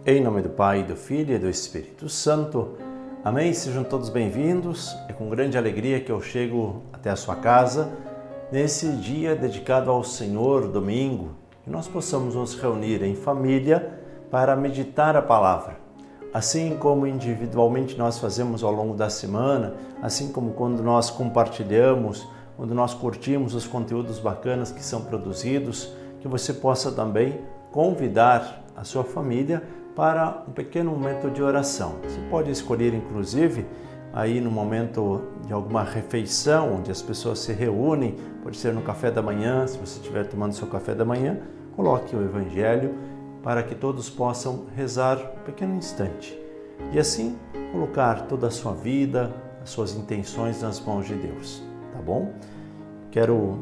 Em nome do Pai, do Filho e do Espírito Santo. Amém? Sejam todos bem-vindos. É com grande alegria que eu chego até a sua casa nesse dia dedicado ao Senhor, domingo, que nós possamos nos reunir em família para meditar a palavra. Assim como individualmente nós fazemos ao longo da semana, assim como quando nós compartilhamos, quando nós curtimos os conteúdos bacanas que são produzidos, que você possa também convidar a sua família para um pequeno momento de oração. Você pode escolher, inclusive, aí no momento de alguma refeição, onde as pessoas se reúnem, pode ser no café da manhã, se você estiver tomando seu café da manhã, coloque o Evangelho para que todos possam rezar um pequeno instante. E assim, colocar toda a sua vida, as suas intenções nas mãos de Deus, tá bom? Quero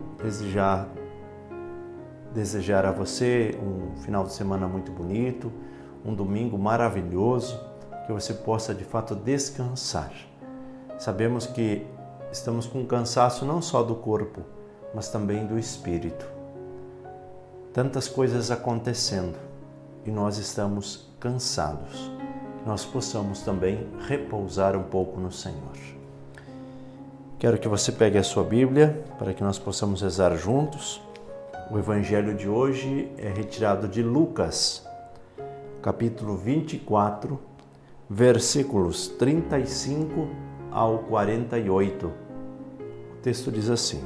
desejar a você um final de semana muito bonito, um domingo maravilhoso, que você possa de fato descansar. Sabemos que estamos com cansaço não só do corpo, mas também do espírito. Tantas coisas acontecendo e nós estamos cansados. Que nós possamos também repousar um pouco no Senhor. Quero que você pegue a sua Bíblia para que nós possamos rezar juntos. O Evangelho de hoje é retirado de Lucas, capítulo 24, versículos 35 ao 48. O texto diz assim: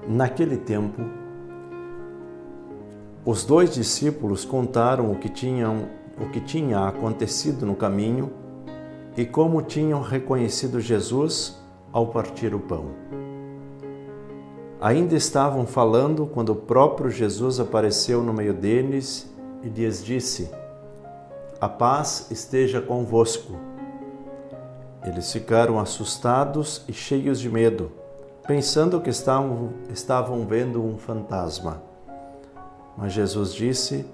Naquele tempo, os dois discípulos contaram o que tinha acontecido no caminho e como tinham reconhecido Jesus ao partir o pão. Ainda estavam falando quando o próprio Jesus apareceu no meio deles e lhes disse: A paz esteja convosco. Eles ficaram assustados e cheios de medo, pensando que estavam vendo um fantasma. Mas Jesus disse: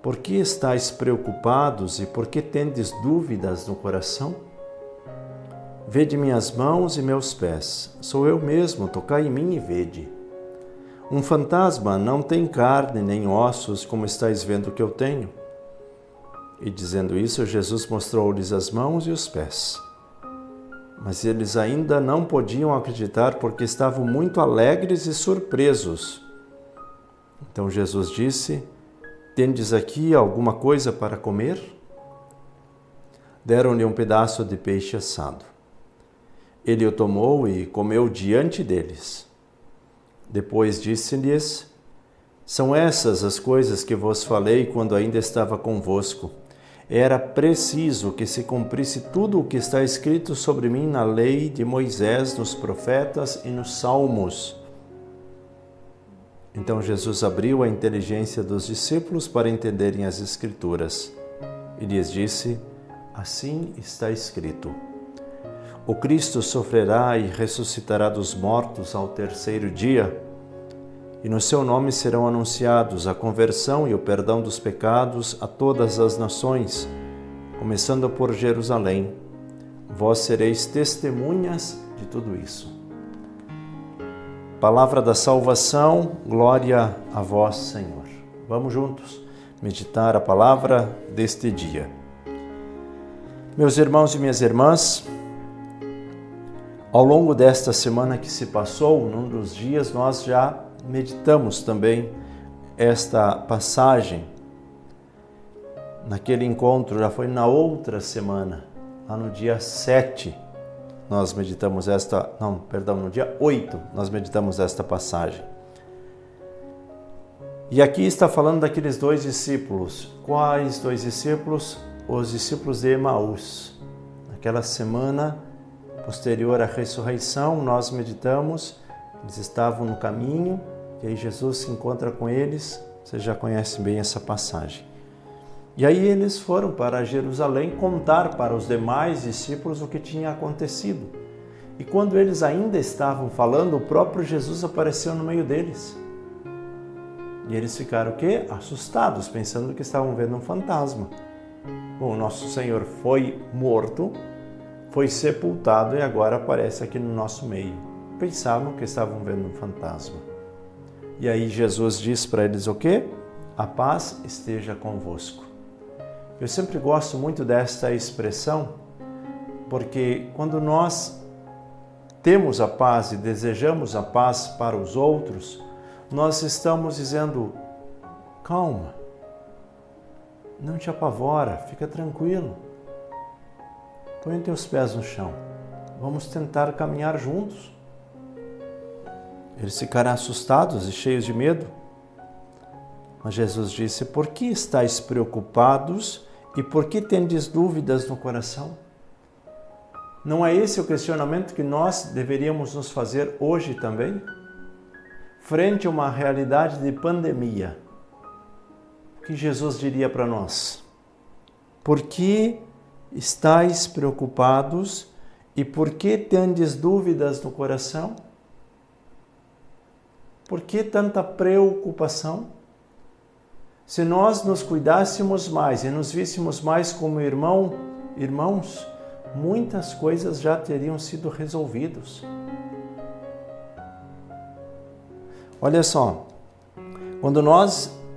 Por que estáis preocupados e por que tendes dúvidas no coração? Vede minhas mãos e meus pés, sou eu mesmo, tocai em mim e vede. Um fantasma não tem carne nem ossos, como estáis vendo que eu tenho. E dizendo isso, Jesus mostrou-lhes as mãos e os pés. Mas eles ainda não podiam acreditar porque estavam muito alegres e surpresos. Então Jesus disse: Tendes aqui alguma coisa para comer? Deram-lhe um pedaço de peixe assado. Ele o tomou e comeu diante deles. Depois disse-lhes: São essas as coisas que vos falei quando ainda estava convosco. Era preciso que se cumprisse tudo o que está escrito sobre mim na lei de Moisés, nos profetas e nos salmos. Então Jesus abriu a inteligência dos discípulos para entenderem as Escrituras e lhes disse: Assim está escrito: O Cristo sofrerá e ressuscitará dos mortos ao terceiro dia, e no seu nome serão anunciados a conversão e o perdão dos pecados a todas as nações, começando por Jerusalém. Vós sereis testemunhas de tudo isso. Palavra da salvação, glória a vós, Senhor. Vamos juntos meditar a palavra deste dia. Meus irmãos e minhas irmãs, ao longo desta semana que se passou, num dos dias, nós já meditamos também esta passagem. Naquele encontro, já foi na outra semana, lá no dia 7, nós meditamos no dia 8, nós meditamos esta passagem. E aqui está falando daqueles dois discípulos. Quais dois discípulos? Os discípulos de Emaús. Naquela semana posterior à ressurreição, nós meditamos, eles estavam no caminho, e aí Jesus se encontra com eles. Vocês já conhecem bem essa passagem. E aí eles foram para Jerusalém contar para os demais discípulos o que tinha acontecido. E quando eles ainda estavam falando, o próprio Jesus apareceu no meio deles. E eles ficaram o quê? Assustados, pensando que estavam vendo um fantasma. Bom, o nosso Senhor foi morto, foi sepultado e agora aparece aqui no nosso meio. Pensavam que estavam vendo um fantasma. E aí Jesus diz para eles o quê? a paz esteja convosco. Eu sempre gosto muito desta expressão, porque quando nós temos a paz e desejamos a paz para os outros, nós estamos dizendo: calma, não te apavora, fica tranquilo, põe os teus pés no chão, vamos tentar caminhar juntos. Eles ficaram assustados e cheios de medo, mas Jesus disse: por que estáis preocupados e por que tendes dúvidas no coração? Não é esse o questionamento que nós deveríamos nos fazer hoje também? Frente a uma realidade de pandemia, o que Jesus diria para nós? Por que estáis preocupados e por que tendes dúvidas no coração? Por que tanta preocupação? Se nós nos cuidássemos mais e nos víssemos mais como irmãos, muitas coisas já teriam sido resolvidas. Olha só,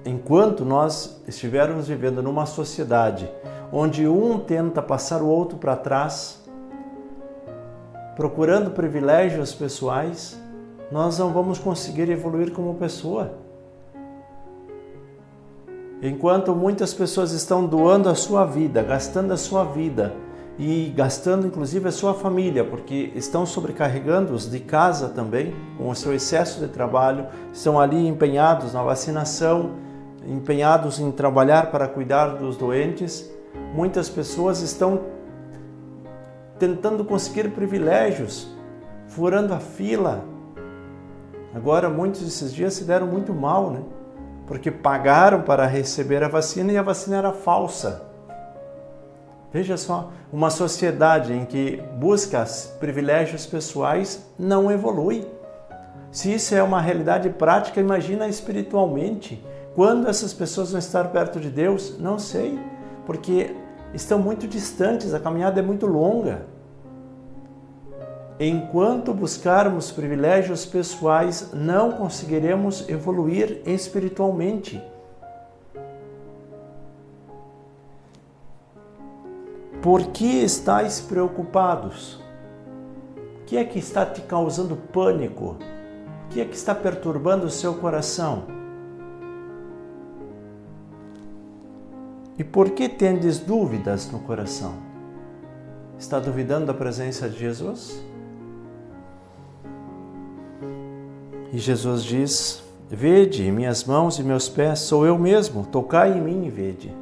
enquanto nós estivermos vivendo numa sociedade onde um tenta passar o outro para trás, procurando privilégios pessoais, nós não vamos conseguir evoluir como pessoa. Enquanto muitas pessoas estão doando a sua vida, gastando a sua vida e gastando inclusive a sua família, porque estão sobrecarregando-os de casa também, com o seu excesso de trabalho, estão ali empenhados na vacinação, empenhados em trabalhar para cuidar dos doentes, muitas pessoas estão tentando conseguir privilégios, furando a fila. Agora, muitos desses dias se deram muito mal, né? Porque pagaram para receber a vacina e a vacina era falsa. Veja só, uma sociedade em que busca privilégios pessoais não evolui. Se isso é uma realidade prática, imagina espiritualmente. Quando essas pessoas vão estar perto de Deus? Não sei, porque estão muito distantes, a caminhada é muito longa. Enquanto buscarmos privilégios pessoais, não conseguiremos evoluir espiritualmente. Por que estáis preocupados? O que é que está te causando pânico? O que é que está perturbando o seu coração? E por que tendes dúvidas no coração? Está duvidando da presença de Jesus? E Jesus diz: vede minhas mãos e meus pés, sou eu mesmo, tocai em mim e vede.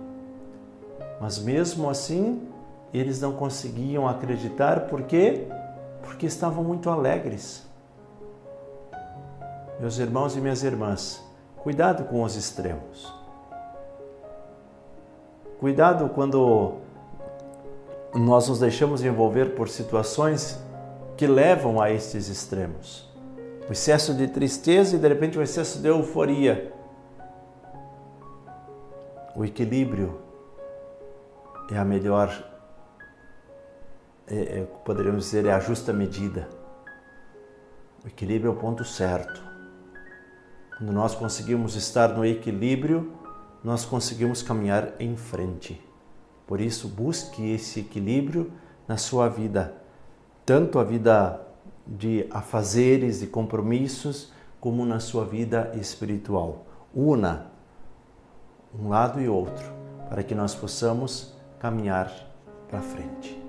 Mas mesmo assim, eles não conseguiam acreditar, por quê? Porque estavam muito alegres. Meus irmãos e minhas irmãs, cuidado com os extremos. Cuidado quando nós nos deixamos envolver por situações que levam a estes extremos. O excesso de tristeza e de repente o excesso de euforia. O equilíbrio é a melhor, poderíamos dizer, é a justa medida. O equilíbrio é o ponto certo. Quando nós conseguimos estar no equilíbrio, nós conseguimos caminhar em frente. Por isso, busque esse equilíbrio na sua vida, tanto a vida de afazeres, de compromissos, como na sua vida espiritual. Una um lado e outro, para que nós possamos caminhar para frente.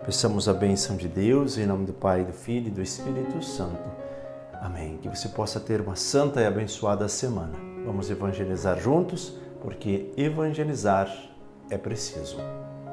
Peçamos a bênção de Deus, em nome do Pai, do Filho e do Espírito Santo. Amém. Que você possa ter uma santa e abençoada semana. Vamos evangelizar juntos, porque evangelizar é preciso.